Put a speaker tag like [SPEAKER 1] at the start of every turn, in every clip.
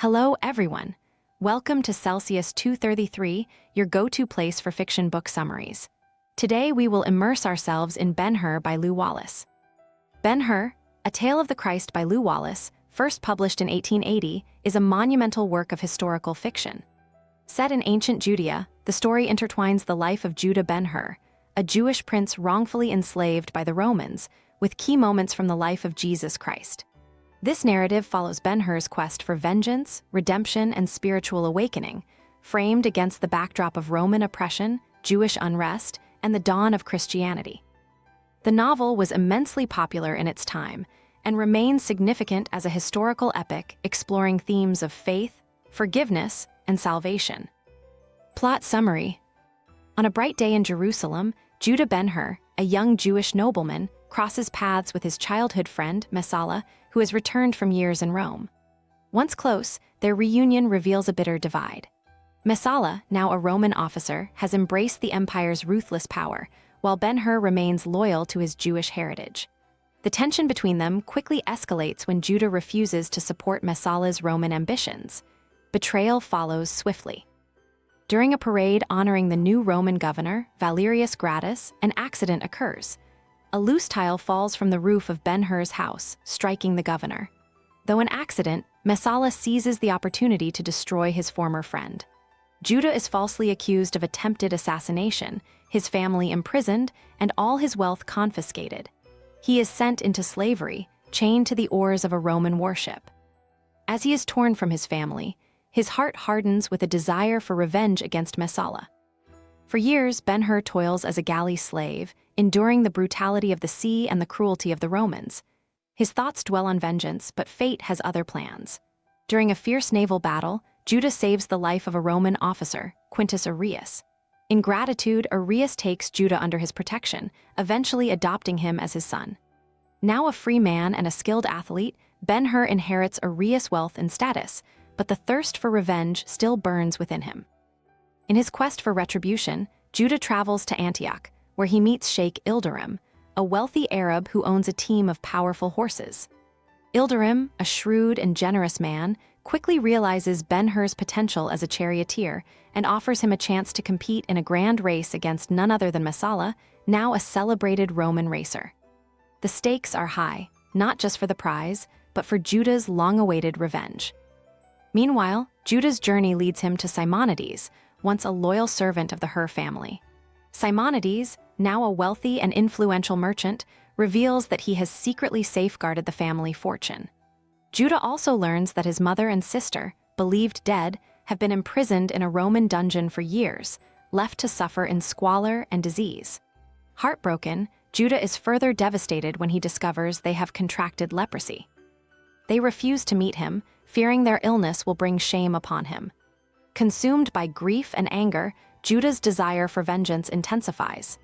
[SPEAKER 1] Hello, everyone. Welcome to Celsius 233, your go-to place for fiction book summaries. Today, we will immerse ourselves in Ben-Hur by Lew Wallace. Ben-Hur, A Tale of the Christ by Lew Wallace, first published in 1880, is a monumental work of historical fiction. Set in ancient Judea, the story intertwines the life of Judah Ben-Hur, a Jewish prince wrongfully enslaved by the Romans, with key moments from the life of Jesus Christ. This narrative follows Ben-Hur's quest for vengeance, redemption, and spiritual awakening, framed against the backdrop of Roman oppression, Jewish unrest, and the dawn of Christianity. The novel was immensely popular in its time and remains significant as a historical epic exploring themes of faith, forgiveness, and salvation. Plot summary. On a bright day in Jerusalem, Judah Ben-Hur, a young Jewish nobleman, crosses paths with his childhood friend, Messala, who has returned from years in Rome. Once close, their reunion reveals a bitter divide. Messala, now a Roman officer, has embraced the empire's ruthless power, while Ben-Hur remains loyal to his Jewish heritage. The tension between them quickly escalates when Judah refuses to support Messala's Roman ambitions. Betrayal follows swiftly. During a parade honoring the new Roman governor, Valerius Gratus, an accident occurs. A loose tile falls from the roof of Ben-Hur's house, striking the governor. Though an accident, Messala seizes the opportunity to destroy his former friend. Judah is falsely accused of attempted assassination, his family imprisoned, and all his wealth confiscated. He is sent into slavery, chained to the oars of a Roman warship. As he is torn from his family, his heart hardens with a desire for revenge against Messala. For years, Ben-Hur toils as a galley slave, enduring the brutality of the sea and the cruelty of the Romans. His thoughts dwell on vengeance, but fate has other plans. During a fierce naval battle, Judah saves the life of a Roman officer, Quintus Arrius. In gratitude, Arrius takes Judah under his protection, eventually adopting him as his son. Now a free man and a skilled athlete, Ben-Hur inherits Arrius' wealth and status, but the thirst for revenge still burns within him. In his quest for retribution, Judah travels to Antioch, where he meets Sheikh Ilderim, a wealthy Arab who owns a team of powerful horses. Ilderim, a shrewd and generous man, quickly realizes Ben-Hur's potential as a charioteer and offers him a chance to compete in a grand race against none other than Messala, now a celebrated Roman racer. The stakes are high, not just for the prize, but for Judah's long-awaited revenge. Meanwhile, Judah's journey leads him to Simonides, once a loyal servant of the Hur family. Simonides, now a wealthy and influential merchant, reveals that he has secretly safeguarded the family fortune. Judah also learns that his mother and sister, believed dead, have been imprisoned in a Roman dungeon for years, left to suffer in squalor and disease. Heartbroken, Judah is further devastated when he discovers they have contracted leprosy. They refuse to meet him, fearing their illness will bring shame upon him. Consumed by grief and anger, Judah's desire for vengeance intensifies.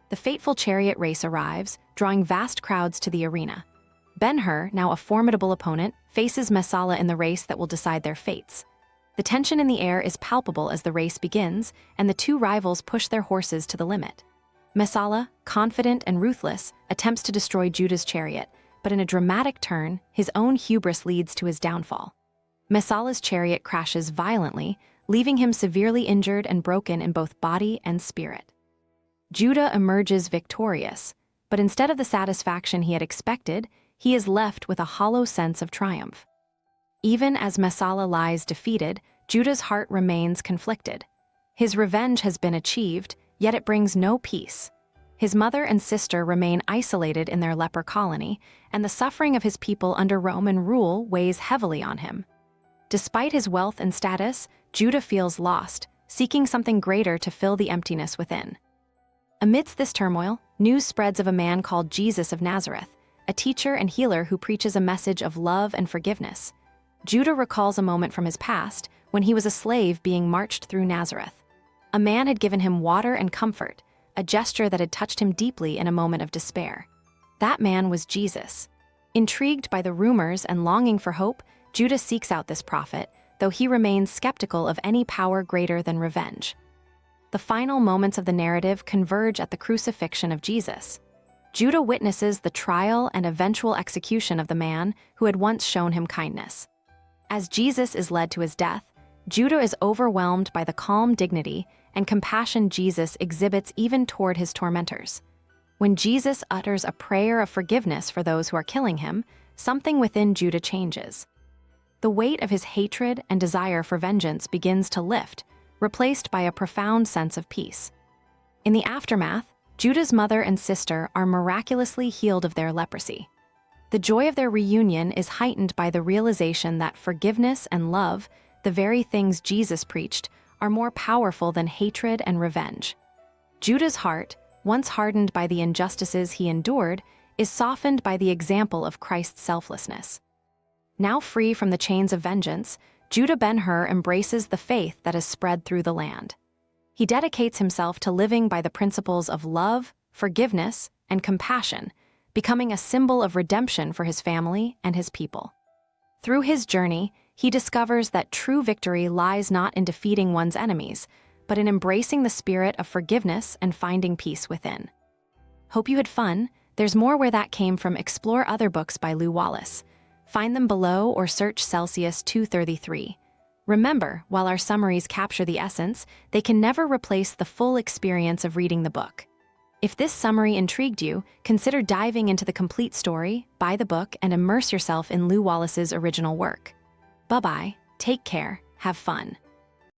[SPEAKER 1] The fateful chariot race arrives, drawing vast crowds to the arena. Ben-Hur, now a formidable opponent, faces Messala in the race that will decide their fates. The tension in the air is palpable as the race begins, and the two rivals push their horses to the limit. Messala, confident and ruthless, attempts to destroy Judah's chariot, but in a dramatic turn, his own hubris leads to his downfall. Messala's chariot crashes violently, leaving him severely injured and broken in both body and spirit. Judah emerges victorious, but instead of the satisfaction he had expected, he is left with a hollow sense of triumph. Even as Messala lies defeated, Judah's heart remains conflicted. His revenge has been achieved, yet it brings no peace. His mother and sister remain isolated in their leper colony, and the suffering of his people under Roman rule weighs heavily on him. Despite his wealth and status, Judah feels lost, seeking something greater to fill the emptiness within. Amidst this turmoil, news spreads of a man called Jesus of Nazareth, a teacher and healer who preaches a message of love and forgiveness. Judah recalls a moment from his past when he was a slave being marched through Nazareth. A man had given him water and comfort, a gesture that had touched him deeply in a moment of despair. That man was Jesus. Intrigued by the rumors and longing for hope, Judah seeks out this prophet, though he remains skeptical of any power greater than revenge. The final moments of the narrative converge at the crucifixion of Jesus. Judah witnesses the trial and eventual execution of the man who had once shown him kindness. As Jesus is led to his death, Judah is overwhelmed by the calm dignity and compassion Jesus exhibits even toward his tormentors. When Jesus utters a prayer of forgiveness for those who are killing him, something within Judah changes. The weight of his hatred and desire for vengeance begins to lift, replaced by a profound sense of peace. In the aftermath, Judah's mother and sister are miraculously healed of their leprosy. The joy of their reunion is heightened by the realization that forgiveness and love, the very things Jesus preached, are more powerful than hatred and revenge. Judah's heart, once hardened by the injustices he endured, is softened by the example of Christ's selflessness. Now free from the chains of vengeance, Judah Ben-Hur embraces the faith that has spread through the land. He dedicates himself to living by the principles of love, forgiveness, and compassion, becoming a symbol of redemption for his family and his people. Through his journey, he discovers that true victory lies not in defeating one's enemies, but in embracing the spirit of forgiveness and finding peace within. Hope you had fun. There's more where that came from. Explore other books by Lew Wallace. Find them below or search Celsius 233. Remember, while our summaries capture the essence, they can never replace the full experience of reading the book. If this summary intrigued you, consider diving into the complete story, buy the book, and immerse yourself in Lew Wallace's original work. Bye-bye, take care, have fun.